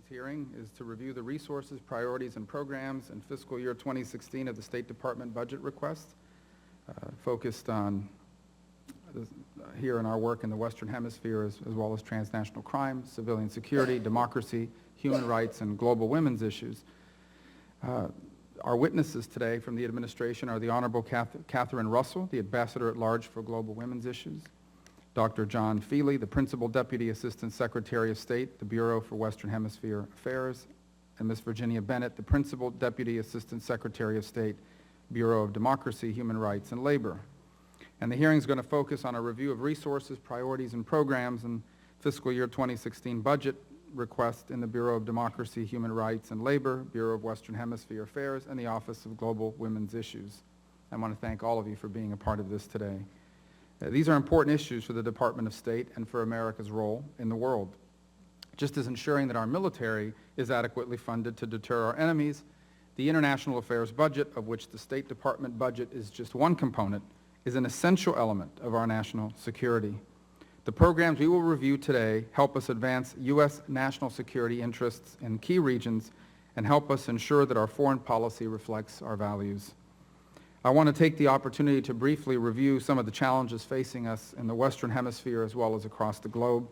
hearing is to review the resources, priorities, and programs in fiscal year 2016 of the State Department budget request, focused on here in our work in the Western Hemisphere as well as transnational crime, civilian security, democracy, human rights, and global women's issues. Our witnesses today from the administration are the Honorable Catherine Russell, the Ambassador at Large for Global Women's Issues, Dr. John Feely, the Principal Deputy Assistant Secretary of State, the Bureau for Western Hemisphere Affairs, and Ms. Virginia Bennett, the Principal Deputy Assistant Secretary of State, Bureau of Democracy, Human Rights, and Labor. And the hearing is going to focus on a review of resources, priorities, and programs in fiscal year 2016 budget request in the Bureau of Democracy, Human Rights, and Labor, Bureau of Western Hemisphere Affairs, and the Office of Global Women's Issues. I want to thank all of you for being a part of this today. These are important issues for the Department of State and for America's role in the world. Just as ensuring that our military is adequately funded to deter our enemies, the international affairs budget, of which the State Department budget is just one component, is an essential element of our national security. The programs we will review today help us advance U.S. national security interests in key regions and help us ensure that our foreign policy reflects our values. I want to take the opportunity to briefly review some of the challenges facing us in the Western Hemisphere as well as across the globe.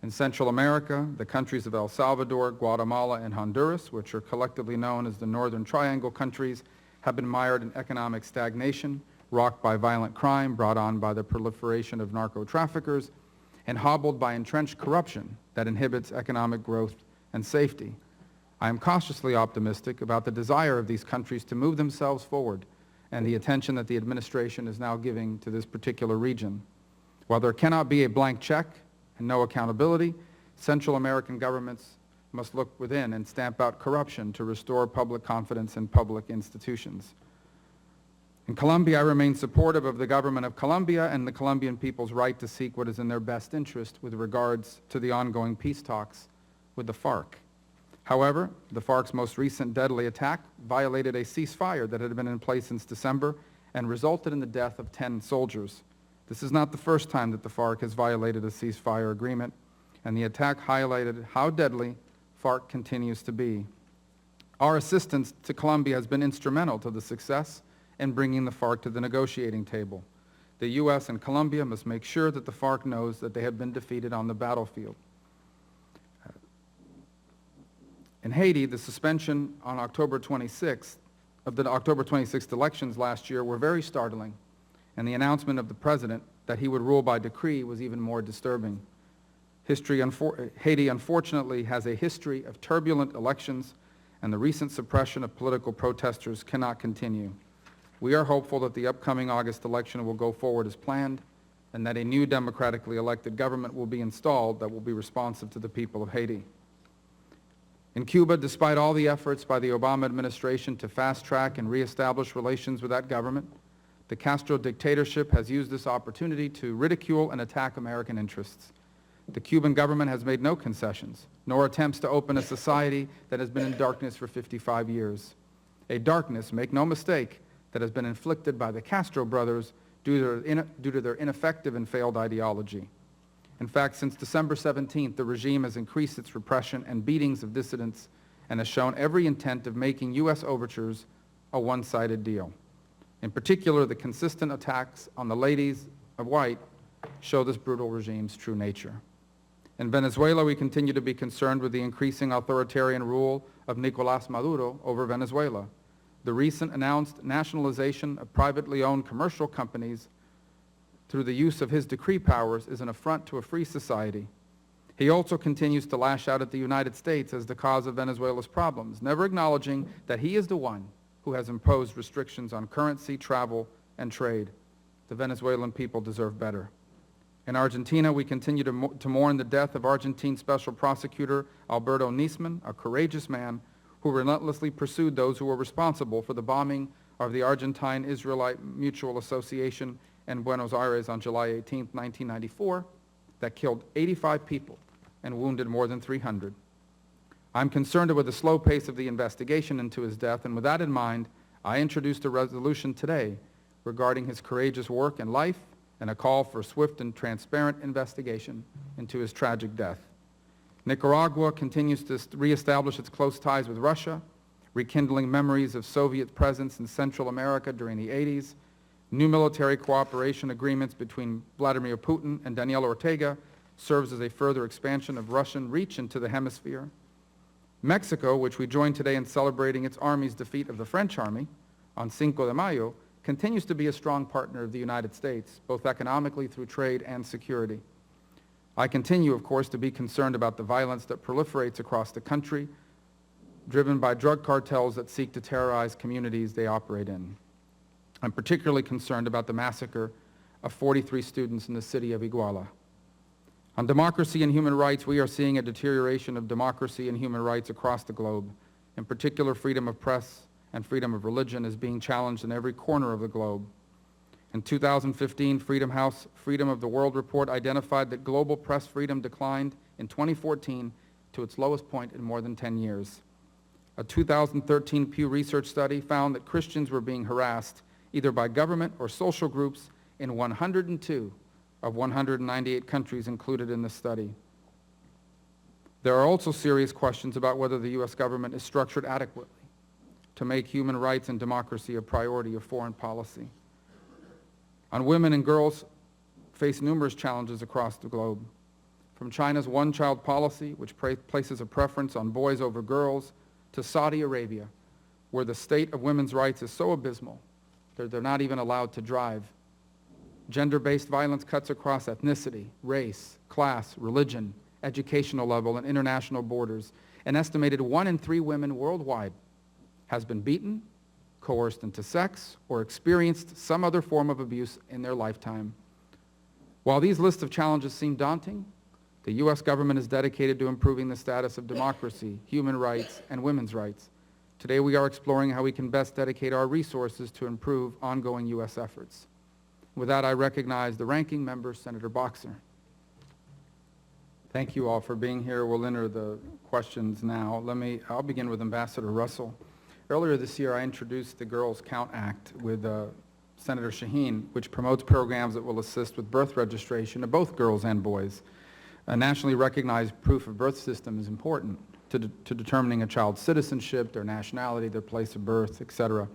In Central America, the countries of El Salvador, Guatemala, and Honduras, which are collectively known as the Northern Triangle countries, have been mired in economic stagnation, rocked by violent crime brought on by the proliferation of narco-traffickers, and hobbled by entrenched corruption that inhibits economic growth and safety. I am cautiously optimistic about the desire of these countries to move themselves forward and the attention that the administration is now giving to this particular region. While there cannot be a blank check and no accountability, Central American governments must look within and stamp out corruption to restore public confidence in public institutions. In Colombia, I remain supportive of the government of Colombia and the Colombian people's right to seek what is in their best interest with regards to the ongoing peace talks with the FARC. However, the FARC's most recent deadly attack violated a ceasefire that had been in place since December and resulted in the death of 10 soldiers. This is not the first time that the FARC has violated a ceasefire agreement, and the attack highlighted how deadly FARC continues to be. Our assistance to Colombia has been instrumental to the success in bringing the FARC to the negotiating table. The U.S. and Colombia must make sure that the FARC knows that they have been defeated on the battlefield. In Haiti, the suspension on October 26th of the October 26th elections last year were very startling, and the announcement of the president that he would rule by decree was even more disturbing. Haiti unfortunately has a history of turbulent elections, and the recent suppression of political protesters cannot continue. We are hopeful that the upcoming August election will go forward as planned, and that a new democratically elected government will be installed that will be responsive to the people of Haiti. In Cuba, despite all the efforts by the Obama administration to fast-track and reestablish relations with that government, the Castro dictatorship has used this opportunity to ridicule and attack American interests. The Cuban government has made no concessions, nor attempts to open a society that has been in darkness for 55 years. A darkness, make no mistake, that has been inflicted by the Castro brothers due to their ineffective and failed ideology. In fact, since December 17th, the regime has increased its repression and beatings of dissidents and has shown every intent of making U.S. overtures a one-sided deal. In particular, the consistent attacks on the ladies of white show this brutal regime's true nature. In Venezuela, we continue to be concerned with the increasing authoritarian rule of Nicolás Maduro over Venezuela. The recent announced nationalization of privately owned commercial companies through the use of his decree powers is an affront to a free society. He also continues to lash out at the United States as the cause of Venezuela's problems, never acknowledging that he is the one who has imposed restrictions on currency, travel, and trade. The Venezuelan people deserve better. In Argentina, we continue to mourn the death of Argentine Special Prosecutor Alberto Nisman, a courageous man who relentlessly pursued those who were responsible for the bombing of the Argentine-Israelite Mutual Association in Buenos Aires on July 18, 1994, that killed 85 people and wounded more than 300. I'm concerned with the slow pace of the investigation into his death, and with that in mind, I introduced a resolution today regarding his courageous work and life and a call for a swift and transparent investigation into his tragic death. Nicaragua continues to reestablish its close ties with Russia, rekindling memories of Soviet presence in Central America during the 80s. New military cooperation agreements between Vladimir Putin and Daniel Ortega serves as a further expansion of Russian reach into the hemisphere. Mexico, which we join today in celebrating its army's defeat of the French army on Cinco de Mayo, continues to be a strong partner of the United States, both economically through trade and security. I continue, of course, to be concerned about the violence that proliferates across the country, driven by drug cartels that seek to terrorize communities they operate in. I'm particularly concerned about the massacre of 43 students in the city of Iguala. On democracy and human rights, we are seeing a deterioration of democracy and human rights across the globe. In particular, freedom of press and freedom of religion is being challenged in every corner of the globe. In 2015, Freedom House Freedom of the World report identified that global press freedom declined in 2014 to its lowest point in more than 10 years. A 2013 Pew Research study found that Christians were being harassed either by government or social groups in 102 of 198 countries included in the study. There are also serious questions about whether the U.S. government is structured adequately to make human rights and democracy a priority of foreign policy. On women and girls face numerous challenges across the globe, from China's one-child policy, which places a preference on boys over girls, to Saudi Arabia, where the state of women's rights is so abysmal that they're not even allowed to drive. Gender-based violence cuts across ethnicity, race, class, religion, educational level, and international borders. An estimated 1 in 3 women worldwide has been beaten, coerced into sex, or experienced some other form of abuse in their lifetime. While these lists of challenges seem daunting, the U.S. government is dedicated to improving the status of democracy, human rights, and women's rights. Today we are exploring how we can best dedicate our resources to improve ongoing U.S. efforts. With that, I recognize the ranking member, Senator Boxer. Thank you all for being here. We'll enter the questions now. I'll begin with Ambassador Russell. Earlier this year, I introduced the Girls Count Act with Senator Shaheen, which promotes programs that will assist with birth registration of both girls and boys. A nationally recognized proof of birth system is important to determining a child's citizenship, their nationality, their place of birth, etc.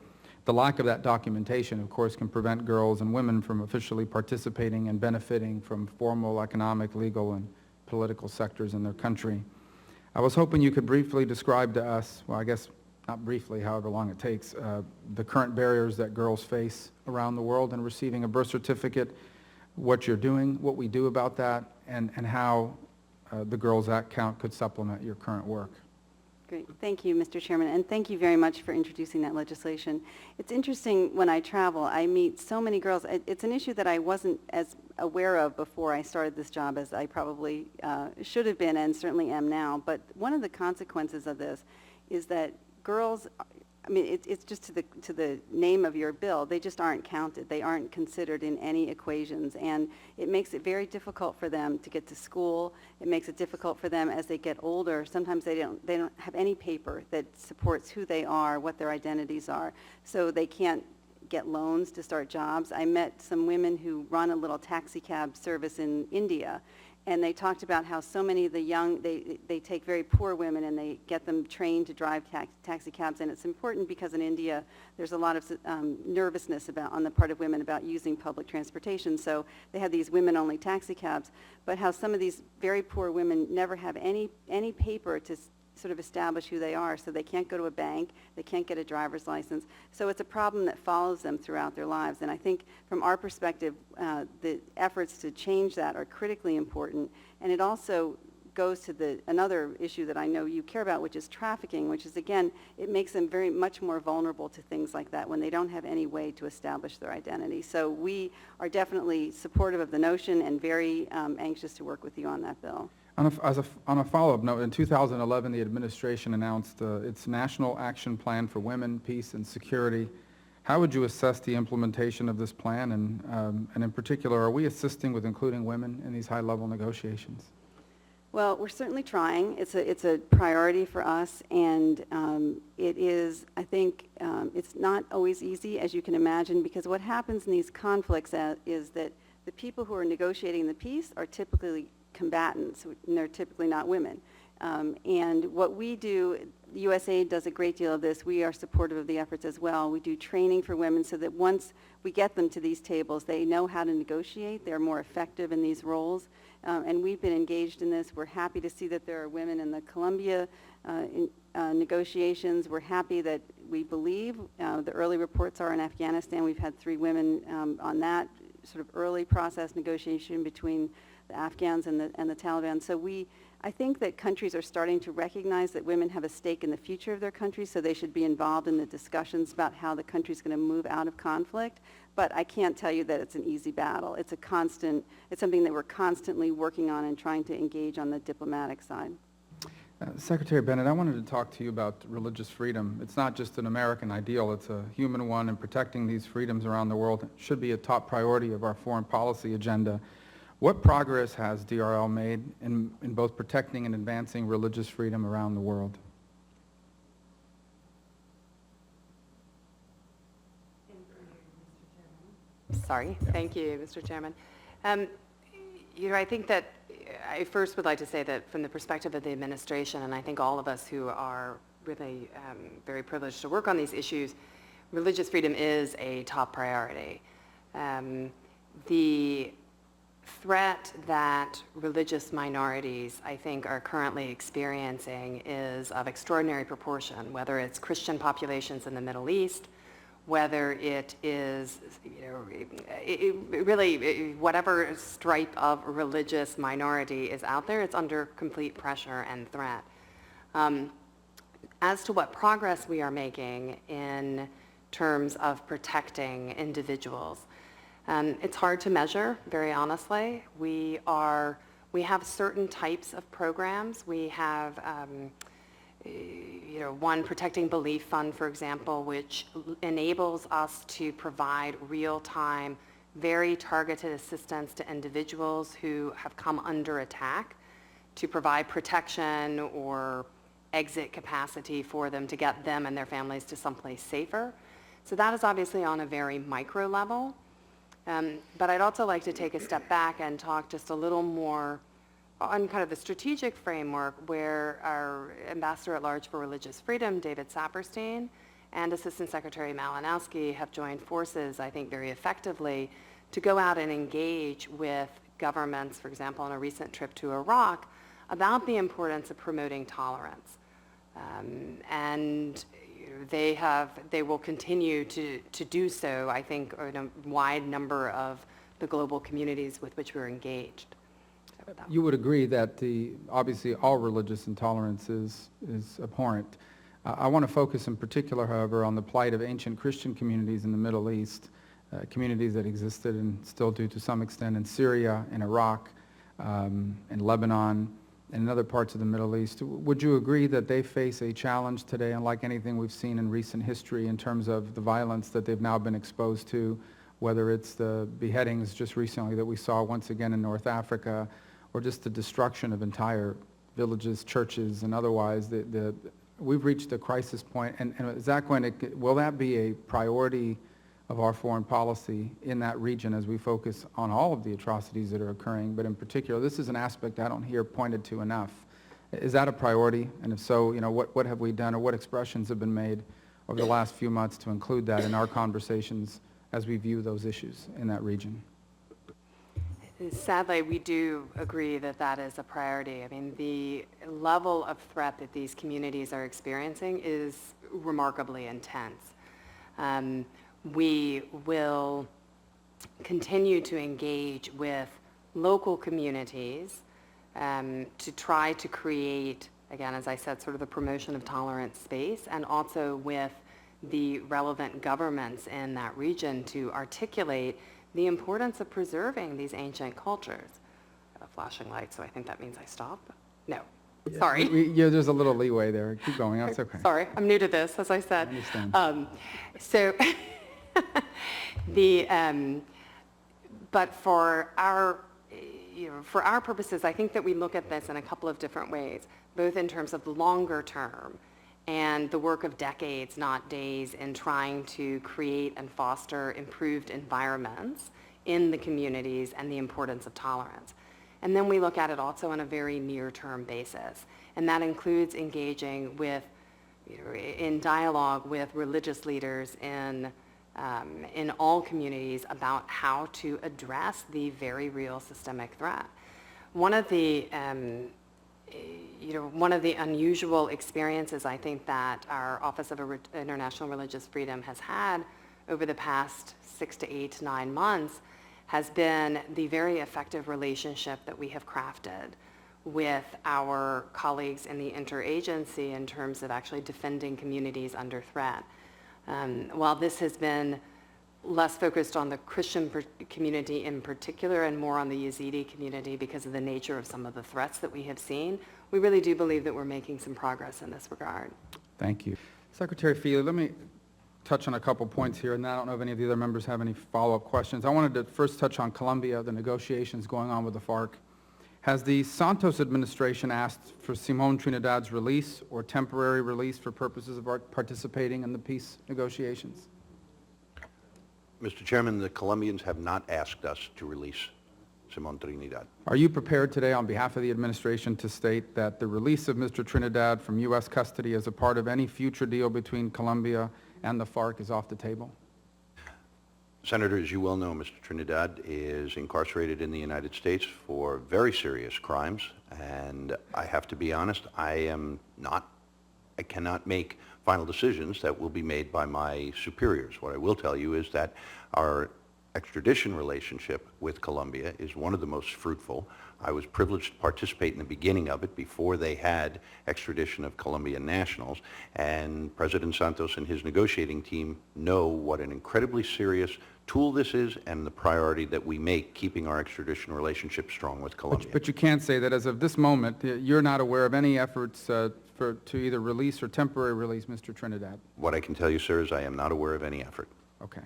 The lack of that documentation, of course, can prevent girls and women from officially participating and benefiting from formal economic, legal, and political sectors in their country. I was hoping you could briefly describe to us, well, I guess not briefly, however long it takes, the current barriers that girls face around the world in receiving a birth certificate, what you're doing, what we do about that, and how the Girls Act count could supplement your current work. Great. Thank you, Mr. Chairman, and thank you very much for introducing that legislation. It's interesting, when I travel, I meet so many girls. It's an issue that I wasn't as aware of before I started this job as I probably should have been and certainly am now. But one of the consequences of this is that girls, I mean, it's just to the name of your bill, they just aren't counted. They aren't considered in any equations, and it makes it very difficult for them to get to school. It makes it difficult for them as they get older. Sometimes they don't have any paper that supports who they are, what their identities are, so they can't get loans to start jobs. I met some women who run a little taxi cab service in India, and they talked about how so many of the young, they take very poor women and they get them trained to drive taxi cabs. And it's important because in India, there's a lot of nervousness on the part of women about using public transportation. So they have these women-only taxi cabs. But how some of these very poor women never have any paper to sort of establish who they are, so they can't go to a bank, they can't get a driver's license. So it's a problem that follows them throughout their lives. And I think from our perspective, the efforts to change that are critically important. And it also goes to another issue that I know you care about, which is trafficking, which is, again, it makes them very much more vulnerable to things like that when they don't have any way to establish their identity. So we are definitely supportive of the notion and very anxious to work with you on that bill. On a follow-up note, in 2011, the administration announced its National Action Plan for Women, Peace, and Security. How would you assess the implementation of this plan, and in particular, are we assisting with including women in these high-level negotiations? Well, we're certainly trying. It's a priority for us, and it is, I think, it's not always easy, as you can imagine, because what happens in these conflicts is that the people who are negotiating the peace are typically combatants, and they're typically not women. And what we do, USAID does a great deal of this. We are supportive of the efforts as well. We do training for women so that once we get them to these tables, they know how to negotiate. They're more effective in these roles. And we've been engaged in this. We're happy to see that there are women in the Colombia negotiations. We're happy that we believe the early reports are in Afghanistan. We've had 3 women on that sort of early process negotiation between the Afghans and the Taliban. So I think that countries are starting to recognize that women have a stake in the future of their country, so they should be involved in the discussions about how the country's going to move out of conflict. But I can't tell you that it's an easy battle. It's something that we're constantly working on and trying to engage on the diplomatic side. Secretary Bennett, I wanted to talk to you about religious freedom. It's not just an American ideal, it's a human one, and protecting these freedoms around the world should be a top priority of our foreign policy agenda. What progress has DRL made in both protecting and advancing religious freedom around the world? Sorry. Thank you, Mr. Chairman. I think that I first would like to say that from the perspective of the administration, and I think all of us who are really very privileged to work on these issues, religious freedom is a top priority. The threat that religious minorities, I think, are currently experiencing is of extraordinary proportion, whether it's Christian populations in the Middle East, whether it is, really, whatever stripe of religious minority is out there, it's under complete pressure and threat. As to what progress we are making in terms of protecting individuals, it's hard to measure, very honestly. We have certain types of programs. We have one Protecting Belief Fund, for example, which enables us to provide real-time, very targeted assistance to individuals who have come under attack, to provide protection or exit capacity for them to get them and their families to someplace safer. So that is obviously on a very micro level. But I'd also like to take a step back and talk just a little more on kind of the strategic framework where our Ambassador at Large for Religious Freedom, David Saperstein, and Assistant Secretary Malinowski have joined forces, I think, very effectively to go out and engage with governments, for example, on a recent trip to Iraq, about the importance of promoting tolerance. And they will continue to do so, I think, in a wide number of the global communities with which we're engaged. You would agree that obviously all religious intolerance is abhorrent. I want to focus in particular, however, on the plight of ancient Christian communities in the Middle East, communities that existed and still do to some extent in Syria, in Iraq, in Lebanon, and in other parts of the Middle East. Would you agree that they face a challenge today, unlike anything we've seen in recent history in terms of the violence that they've now been exposed to, whether it's the beheadings just recently that we saw once again in North Africa, or just the destruction of entire villages, churches, and otherwise? We've reached a crisis point, and is that will that be a priority of our foreign policy in that region as we focus on all of the atrocities that are occurring, but in particular, this is an aspect I don't hear pointed to enough. Is that a priority? And if so, what have we done, or what expressions have been made over the last few months to include that in our conversations as we view those issues in that region? Sadly, we do agree that that is a priority. I mean, the level of threat that these communities are experiencing is remarkably intense. We will continue to engage with local communities to try to create, again, as I said, sort of the promotion of tolerance space, and also with the relevant governments in that region to articulate the importance of preserving these ancient cultures. I have a flashing light, so I think that means I stop. No, yeah, sorry. There's a little leeway there. Keep going, that's okay. Sorry, I'm new to this, as I said. I understand. But for our purposes, I think that we look at this in a couple of different ways, both in terms of the longer term and the work of decades, not days, in trying to create and foster improved environments in the communities and the importance of tolerance. And then we look at it also on a very near-term basis. And that includes engaging with, in dialogue with religious leaders in all communities about how to address the very real systemic threat. One of the unusual experiences I think that our Office of International Religious Freedom has had over the past 6 to 8 to 9 months has been the very effective relationship that we have crafted with our colleagues in the interagency in terms of actually defending communities under threat. While this has been less focused on the Christian community in particular and more on the Yazidi community because of the nature of some of the threats that we have seen, we really do believe that we're making some progress in this regard. Thank you. Secretary Feely, let me touch on a couple points here, and I don't know if any of the other members have any follow-up questions. I wanted to first touch on Colombia, the negotiations going on with the FARC. Has the Santos administration asked for Simón Trinidad's release or temporary release for purposes of participating in the peace negotiations? Mr. Chairman, the Colombians have not asked us to release Simón Trinidad. Are you prepared today on behalf of the administration to state that the release of Mr. Trinidad from U.S. custody as a part of any future deal between Colombia and the FARC is off the table? Senator, as you well know, Mr. Trinidad is incarcerated in the United States for very serious crimes, and I have to be honest, I cannot make final decisions that will be made by my superiors. What I will tell you is that our extradition relationship with Colombia is one of the most fruitful. I was privileged to participate in the beginning of it before they had extradition of Colombian nationals, and President Santos and his negotiating team know what an incredibly serious tool this is and the priority that we make keeping our extradition relationship strong with Colombia. But you can't say that as of this moment, you're not aware of any efforts to either release or temporary release Mr. Trinidad. What I can tell you, sir, is I am not aware of any effort. Okay.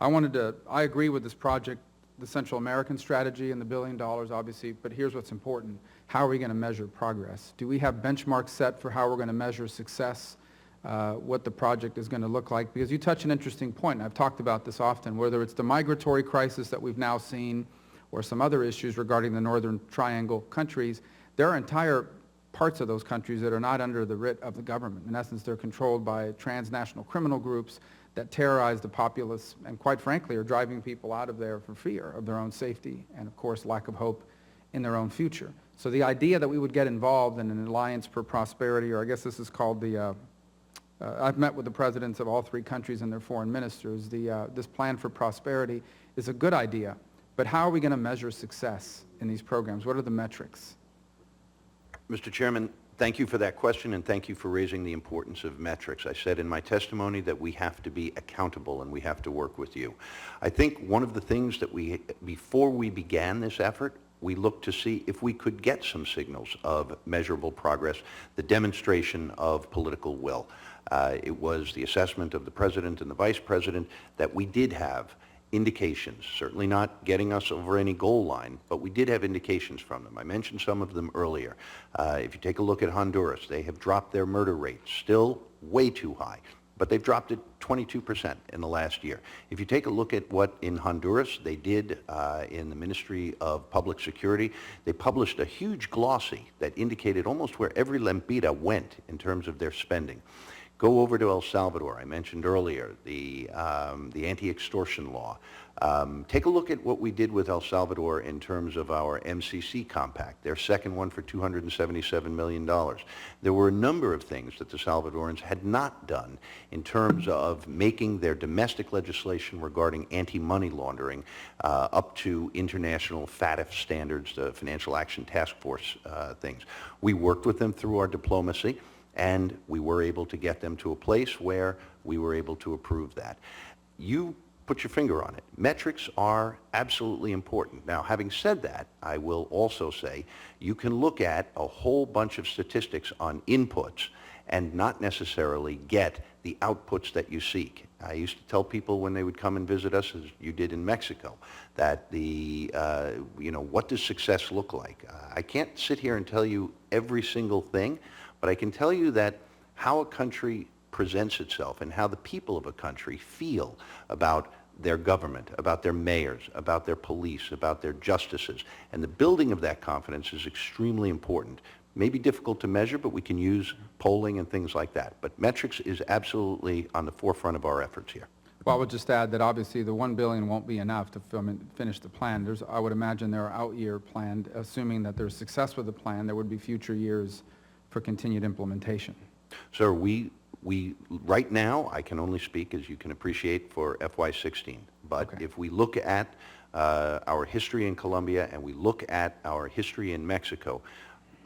I agree with this project, the Central American strategy and the $1 billion, obviously, but here's what's important. How are we going to measure progress? Do we have benchmarks set for how we're going to measure success, what the project is going to look like? Because you touch an interesting point, and I've talked about this often, whether it's the migratory crisis that we've now seen or some other issues regarding the Northern Triangle countries, there are entire parts of those countries that are not under the writ of the government. In essence, they're controlled by transnational criminal groups that terrorize the populace and, quite frankly, are driving people out of there for fear of their own safety and, of course, lack of hope in their own future. So the idea that we would get involved in an alliance for prosperity, or I guess this is called I've met with the presidents of all 3 countries and their foreign ministers. This plan for prosperity is a good idea, but how are we going to measure success in these programs? What are the metrics? Mr. Chairman, thank you for that question, and thank you for raising the importance of metrics. I said in my testimony that we have to be accountable and we have to work with you. I think one of the things that before we began this effort, we looked to see if we could get some signals of measurable progress, the demonstration of political will. It was the assessment of the President and the Vice President that we did have indications, certainly not getting us over any goal line, but we did have indications from them. I mentioned some of them earlier. If you take a look at Honduras, they have dropped their murder rate, still way too high, but they've dropped it 22% in the last year. If you take a look at what in Honduras they did in the Ministry of Public Security, they published a huge glossy that indicated almost where every lempira went in terms of their spending. Go over to El Salvador. I mentioned earlier the anti-extortion law. Take a look at what we did with El Salvador in terms of our MCC compact, their second one for $277 million. There were a number of things that the Salvadorans had not done in terms of making their domestic legislation regarding anti-money laundering up to international FATF standards, the Financial Action Task Force things. We worked with them through our diplomacy, and we were able to get them to a place where we were able to approve that. You put your finger on it. Metrics are absolutely important. Now, having said that, I will also say you can look at a whole bunch of statistics on inputs and not necessarily get the outputs that you seek. I used to tell people when they would come and visit us, as you did in Mexico, that what does success look like? I can't sit here and tell you every single thing, but I can tell you that how a country presents itself and how the people of a country feel about their government, about their mayors, about their police, about their justices. And the building of that confidence is extremely important. Maybe difficult to measure, but we can use polling and things like that. But metrics is absolutely on the forefront of our efforts here. Well, I would just add that obviously the $1 billion won't be enough to finish the plan. I would imagine there are out-year planned, assuming that there's success with the plan, there would be future years for continued implementation. Sir, we right now, I can only speak, as you can appreciate, for FY16. But Okay. if we look at our history in Colombia and we look at our history in Mexico,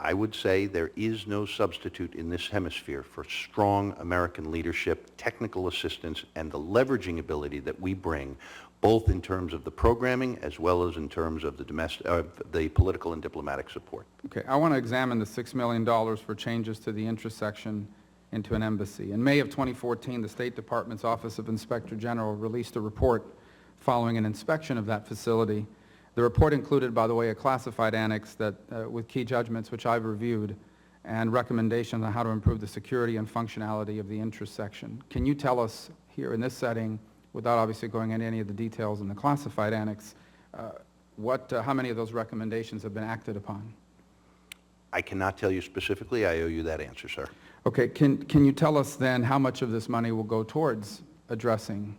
I would say there is no substitute in this hemisphere for strong American leadership, technical assistance, and the leveraging ability that we bring, both in terms of the programming as well as in terms of the political and diplomatic support. Okay, I want to examine the $6 million for changes to the interest section into an embassy. In May of 2014, the State Department's Office of Inspector General released a report following an inspection of that facility. The report included, by the way, a classified annex that, with key judgments which I've reviewed and recommendations on how to improve the security and functionality of the interest section. Can you tell us here in this setting, without obviously going into any of the details in the classified annex, how many of those recommendations have been acted upon? I cannot tell you specifically. I owe you that answer, sir. Okay, can you tell us then how much of this money will go towards addressing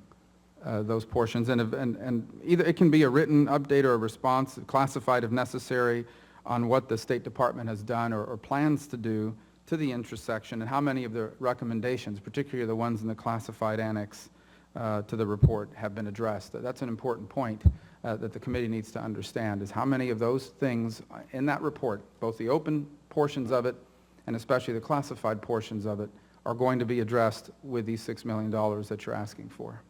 those portions? And either it can be a written update or a response, classified if necessary, on what the State Department has done or plans to do to the interest section, and how many of the recommendations, particularly the ones in the classified annex to the report, have been addressed. That's an important point that the committee needs to understand, is how many of those things in that report, both the open portions of it and especially the classified portions of it, are going to be addressed with these $6 million that you're asking for.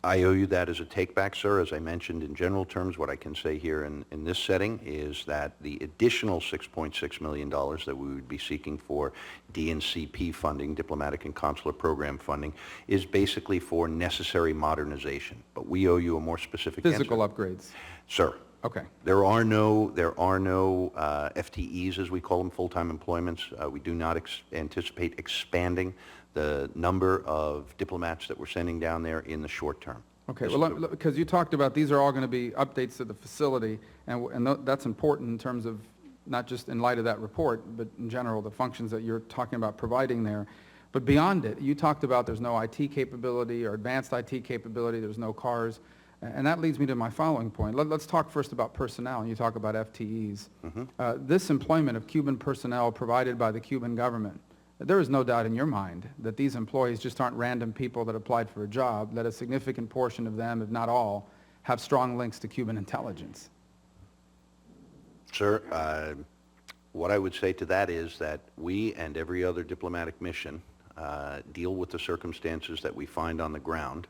I owe you that as a take-back, sir. As I mentioned, in general terms, what I can say here in this setting is that the additional $6.6 million that we would be seeking for DNCP funding, diplomatic and consular program funding, is basically for necessary modernization. But we owe you a more specific Physical answer. upgrades. Sir. Okay. There are no FTEs, as we call them, full-time employments. We do not anticipate expanding the number of diplomats that we're sending down there in the short term. Okay, well, because you talked about these are all going to be updates to the facility, and that's important in terms of not just in light of that report, but in general, the functions that you're talking about providing there. But beyond it, you talked about there's no IT capability or advanced IT capability, there's no cars, and that leads me to my following point. Let's talk first about personnel, and you talk about FTEs. This employment of Cuban personnel provided by the Cuban government, there is no doubt in your mind that these employees just aren't random people that applied for a job, that a significant portion of them, if not all, have strong links to Cuban intelligence. Sir, what I would say to that is that we and every other diplomatic mission deal with the circumstances that we find on the ground.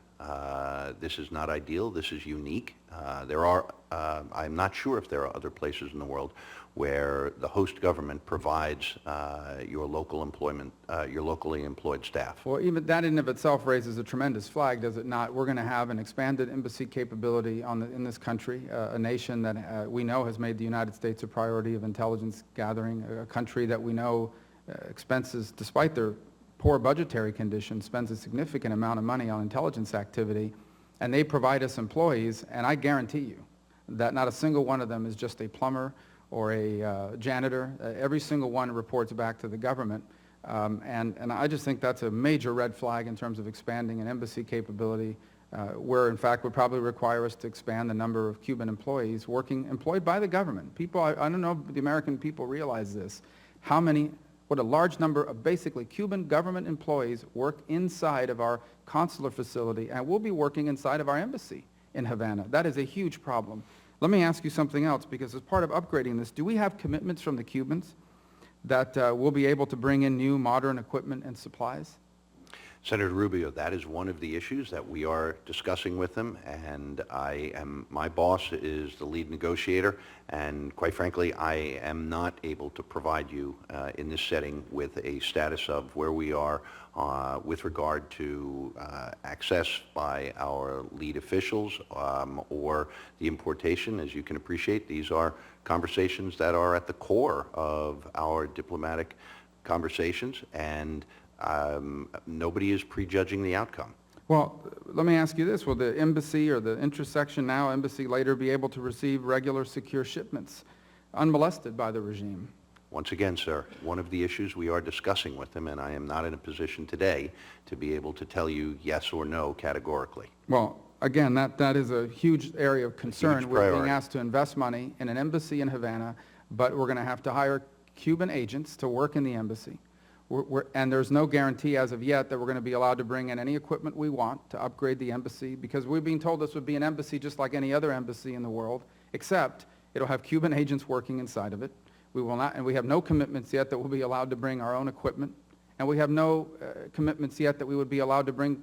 This is not ideal. This is unique. I'm not sure if there are other places in the world where the host government provides your local employment, your locally employed staff. Well, even that in and of itself raises a tremendous flag, does it not? We're going to have an expanded embassy capability in this country, a nation that we know has made the United States a priority of intelligence gathering, a country that we know expenses, despite their poor budgetary conditions, spends a significant amount of money on intelligence activity, and they provide us employees, and I guarantee you that not a single one of them is just a plumber or a janitor. Every single one reports back to the government, and I just think that's a major red flag in terms of expanding an embassy capability, where in fact would probably require us to expand the number of Cuban employees employed by the government. People, I don't know if the American people realize this, what a large number of basically Cuban government employees work inside of our consular facility, and will be working inside of our embassy in Havana. That is a huge problem. Let me ask you something else, because as part of upgrading this, do we have commitments from the Cubans that we'll be able to bring in new modern equipment and supplies? Senator Rubio, that is one of the issues that we are discussing with them, and my boss is the lead negotiator, and quite frankly, I am not able to provide you in this setting with a status of where we are with regard to access by our lead officials or the importation. As you can appreciate, these are conversations that are at the core of our diplomatic conversations, and nobody is prejudging the outcome. Well, let me ask you this. Will the embassy or the intersection now embassy later be able to receive regular secure shipments unmolested by the regime? Once again, sir, one of the issues we are discussing with them, and I am not in a position today to be able to tell you yes or no categorically. Well, again, that is a huge area of concern. Huge We're being priority. asked to invest money in an embassy in Havana, but we're going to have to hire Cuban agents to work in the embassy. And there's no guarantee as of yet that we're going to be allowed to bring in any equipment we want to upgrade the embassy, because we're being told this would be an embassy just like any other embassy in the world, except it'll have Cuban agents working inside of it. We will not, and we have no commitments yet that we'll be allowed to bring our own equipment, and we have no commitments yet that we would be allowed to bring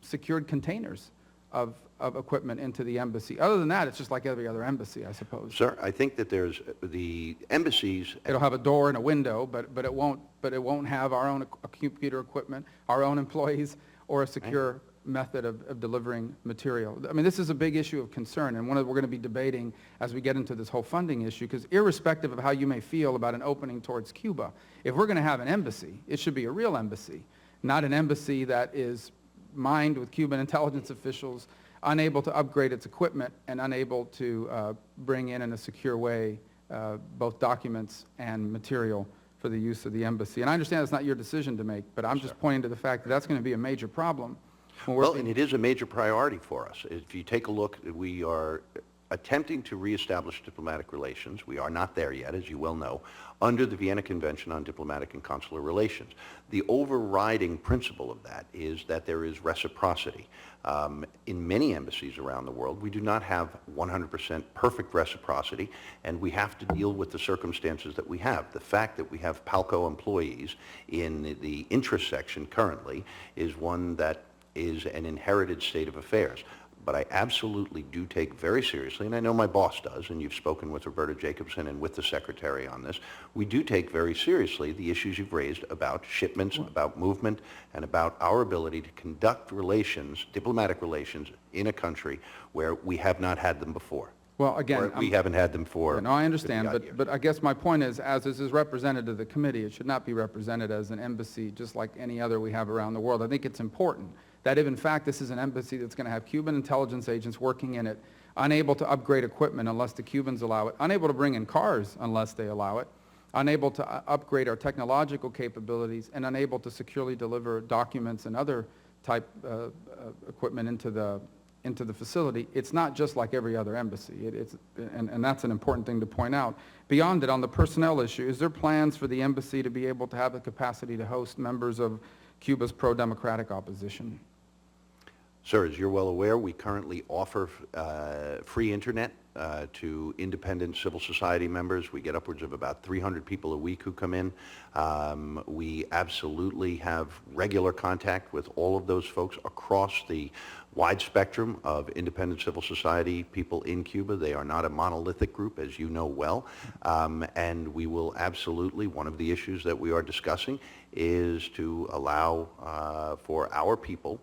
secured containers of equipment into the embassy. Other than that, it's just like every other embassy, I suppose. Sir, I think that there's the embassies. It'll have a door and a window, but it won't have our own computer equipment, our own employees, or a secure method of delivering material. I mean, this is a big issue of concern, and one that we're going to be debating as we get into this whole funding issue, because irrespective of how you may feel about an opening towards Cuba, if we're going to have an embassy, it should be a real embassy, not an embassy that is mined with Cuban intelligence officials, unable to upgrade its equipment, and unable to bring in a secure way both documents and material for the use of the embassy. And I understand it's not your decision to make, but I'm just pointing to the fact that that's going to be a major problem. Well, and it is a major priority for us. If you take a look, we are attempting to reestablish diplomatic relations. We are not there yet, as you well know, under the Vienna Convention on Diplomatic and Consular Relations. The overriding principle of that is that there is reciprocity. In many embassies around the world, we do not have 100% perfect reciprocity, and we have to deal with the circumstances that we have. The fact that we have PALCO employees in the interest section currently is one that is an inherited state of affairs. But I absolutely do take very seriously, and I know my boss does, and you've spoken with Roberta Jacobson and with the Secretary on this, we do take very seriously the issues you've raised about shipments, about movement, and about our ability to conduct relations, diplomatic relations, in a country where we have not had them before. Well, again, We haven't had them for. no, I understand, 50-odd years. but I guess my point is, as this is represented to the committee, it should not be represented as an embassy just like any other we have around the world. I think it's important that if in fact this is an embassy that's going to have Cuban intelligence agents working in it, unable to upgrade equipment unless the Cubans allow it, unable to bring in cars unless they allow it, unable to upgrade our technological capabilities, and unable to securely deliver documents and other type equipment into the facility, it's not just like every other embassy. And that's an important thing to point out. Beyond it, on the personnel issue, is there plans for the embassy to be able to have the capacity to host members of Cuba's pro-democratic opposition? Sir, as you're well aware, we currently offer free internet to independent civil society members. We get upwards of about 300 people a week who come in. We absolutely have regular contact with all of those folks across the wide spectrum of independent civil society people in Cuba. They are not a monolithic group, as you know well. And we will absolutely, one of the issues that we are discussing is to allow for our people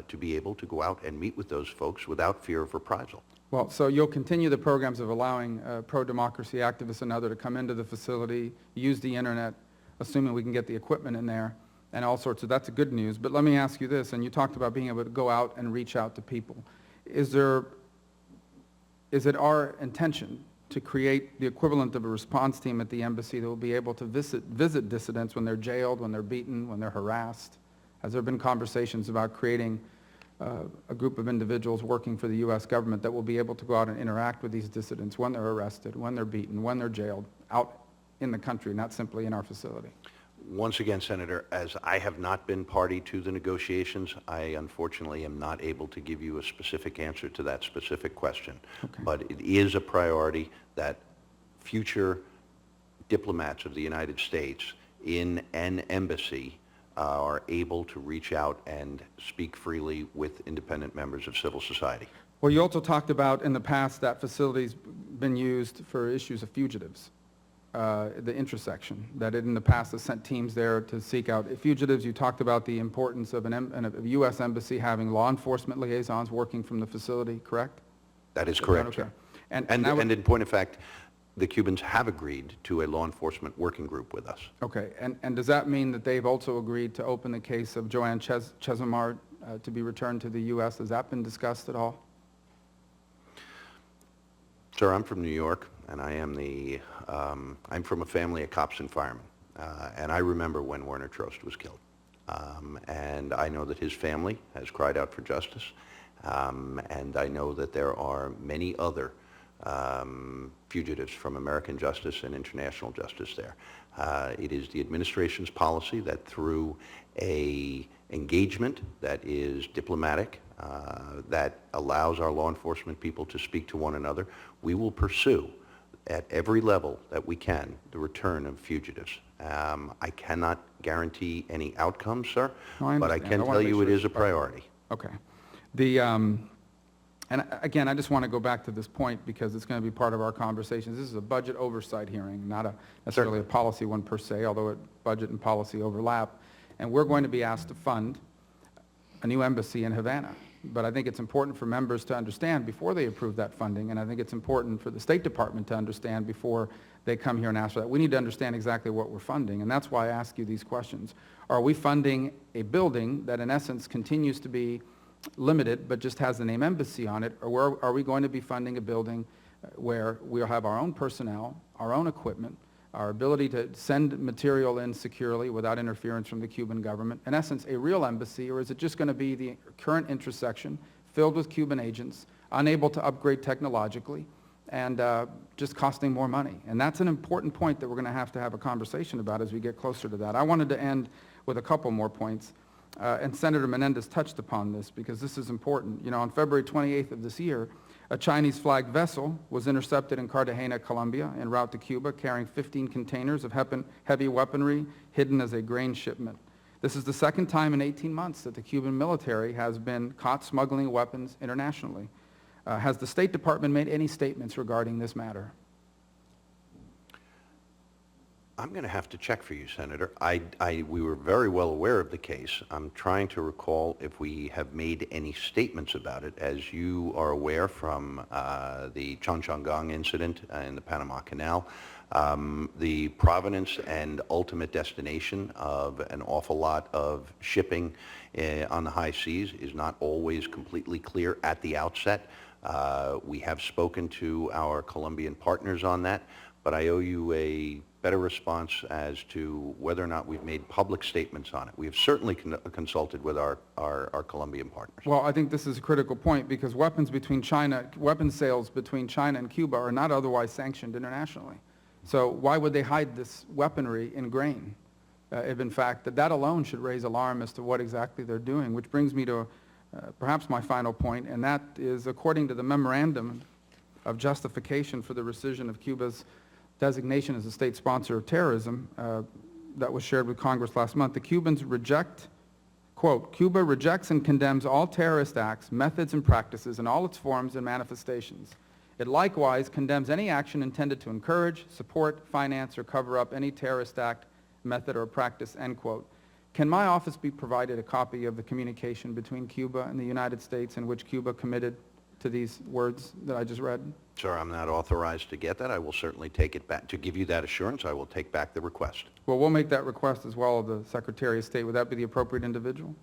to be able to go out and meet with those folks without fear of reprisal. Well, so you'll continue the programs of allowing pro-democracy activists and others to come into the facility, use the internet, assuming we can get the equipment in there, and all sorts of, that's good news. But let me ask you this, and you talked about being able to go out and reach out to people. Is it our intention to create the equivalent of a response team at the embassy that will be able to visit dissidents when they're jailed, when they're beaten, when they're harassed? Has there been conversations about creating a group of individuals working for the U.S. government that will be able to go out and interact with these dissidents when they're arrested, when they're beaten, when they're jailed, out in the country, not simply in our facility? Once again, Senator, as I have not been party to the negotiations, I unfortunately am not able to give you a specific answer to that specific question. Okay. But it is a priority that future diplomats of the United States in an embassy are able to reach out and speak freely with independent members of civil society. Well, you also talked about in the past that facility's been used for issues of fugitives, the intersection, that it in the past has sent teams there to seek out fugitives. You talked about the importance of a U.S. embassy having law enforcement liaisons working from the facility, correct? That is correct, Okay. sir. And And in point of fact, the Cubans have agreed to a law enforcement working group with us. okay, and does that mean that they've also agreed to open the case of Joanne Chesimard to be returned to the U.S. Has that been discussed at all? Sir, I'm from New York, and I'm from a family of cops and firemen, and I remember when Werner Trost was killed. And I know that his family has cried out for justice, and I know that there are many other fugitives from American justice and international justice there. It is the administration's policy that through a engagement that is diplomatic, that allows our law enforcement people to speak to one another, we will pursue at every level that we can the return of fugitives. I cannot guarantee any outcomes, sir, No, but I understand. can wanna tell make you it sure is a it's covered. priority. Okay. And again, I just want to go back to this point because it's going to be part of our conversations. This is a budget oversight hearing, not necessarily a policy one per se, although budget and policy overlap. And we're going to be asked to fund a new embassy in Havana. But I think it's important for members to understand before they approve that funding, and I think it's important for the State Department to understand before they come here and ask for that. We need to understand exactly what we're funding, and that's why I ask you these questions. Are we funding a building that in essence continues to be limited but just has the name embassy on it, or are we going to be funding a building where we'll have our own personnel, our own equipment, our ability to send material in securely without interference from the Cuban government, in essence a real embassy, or is it just going to be the current intersection filled with Cuban agents, unable to upgrade technologically, and just costing more money? And that's an important point that we're going to have a conversation about as we get closer to that. I wanted to end with a couple more points. And Senator Menendez touched upon this because this is important. You know, on February 28th of this year, a Chinese-flagged vessel was intercepted in Cartagena, Colombia, en route to Cuba, carrying 15 containers of heavy weaponry hidden as a grain shipment. This is the second time in 18 months that the Cuban military has been caught smuggling weapons internationally. Has the State Department made any statements regarding this matter? I'm going to have to check for you, Senator. We were very well aware of the case. I'm trying to recall if we have made any statements about it. As you are aware from the Chongchonggong incident in the Panama Canal, the provenance and ultimate destination of an awful lot of shipping on the high seas is not always completely clear at the outset. We have spoken to our Colombian partners on that, but I owe you a better response as to whether or not we've made public statements on it. We have certainly consulted with our Colombian partners. Well, I think this is a critical point because weapons sales between China and Cuba are not otherwise sanctioned internationally. So why would they hide this weaponry in grain? If in fact that alone should raise alarm as to what exactly they're doing, which brings me to perhaps my final point, and that is according to the memorandum of justification for the rescission of Cuba's designation as a state sponsor of terrorism that was shared with Congress last month, the Cubans reject, quote, Cuba rejects and condemns all terrorist acts, methods, and practices in all its forms and manifestations. It likewise condemns any action intended to encourage, support, finance, or cover up any terrorist act, method, or practice, end quote. Can my office be provided a copy of the communication between Cuba and the United States in which Cuba committed to these words that I just read? Sir, I'm not authorized to get that. I will certainly take it back. To give you that assurance, I will take back the request. Well, we'll make that request as well of the Secretary of State. Would that be the appropriate individual?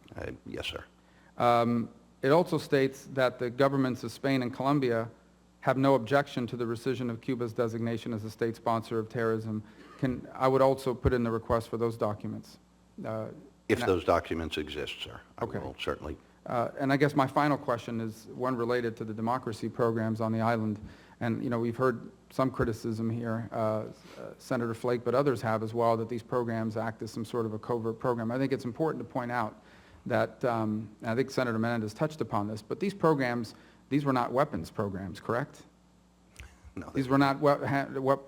Yes, sir. It also states that the governments of Spain and Colombia have no objection to the rescission of Cuba's designation as a state sponsor of terrorism. I would also put in the request for those documents. If those documents exist, sir, Okay. I will certainly. And I guess my final question is one related to the democracy programs on the island. And, you know, we've heard some criticism here, Senator Flake, but others have as well, that these programs act as some sort of a covert program. I think it's important to point out that, and I think Senator Menendez touched upon this, but these programs, these were not weapons programs, correct? No, These were not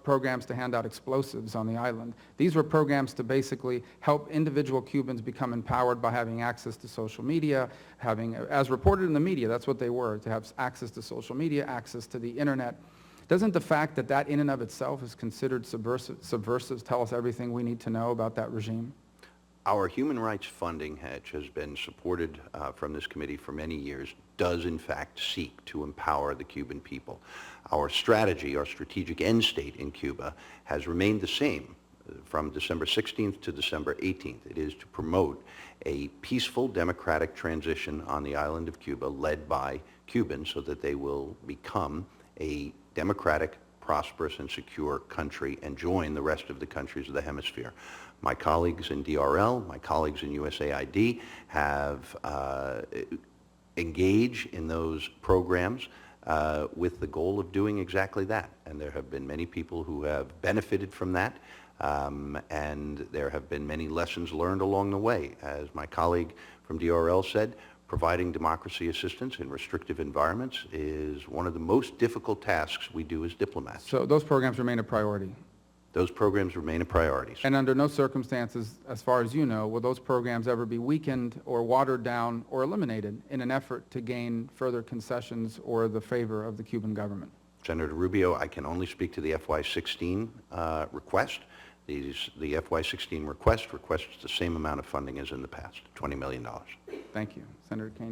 programs to hand out explosives on the island. These were programs to basically help individual Cubans become empowered by having access to social media, as reported in the media, that's what they were, to have access to social media, access to the internet. Doesn't the fact that that in and of itself is considered subversive tell us everything we need to know about that regime? Our human rights funding, which has been supported from this committee for many years, does in fact seek to empower the Cuban people. Our strategy, our strategic end state in Cuba has remained the same from December 16th to December 18th. It is to promote a peaceful democratic transition on the island of Cuba led by Cubans so that they will become a democratic, prosperous, and secure country and join the rest of the countries of the hemisphere. My colleagues in DRL, my colleagues in USAID have engaged in those programs with the goal of doing exactly that. And there have been many people who have benefited from that, and there have been many lessons learned along the way. As my colleague from DRL said, providing democracy assistance in restrictive environments is one of the most difficult tasks we do as diplomats. So those programs remain a priority? Those programs remain a priority. And under no circumstances, as far as you know, will those programs ever be weakened or watered down or eliminated in an effort to gain further concessions or the favor of the Cuban government? Senator Rubio, I can only speak to the FY16 request. The FY16 request requests the same amount of funding as in the past, $20 million. Thank you. Senator Kane.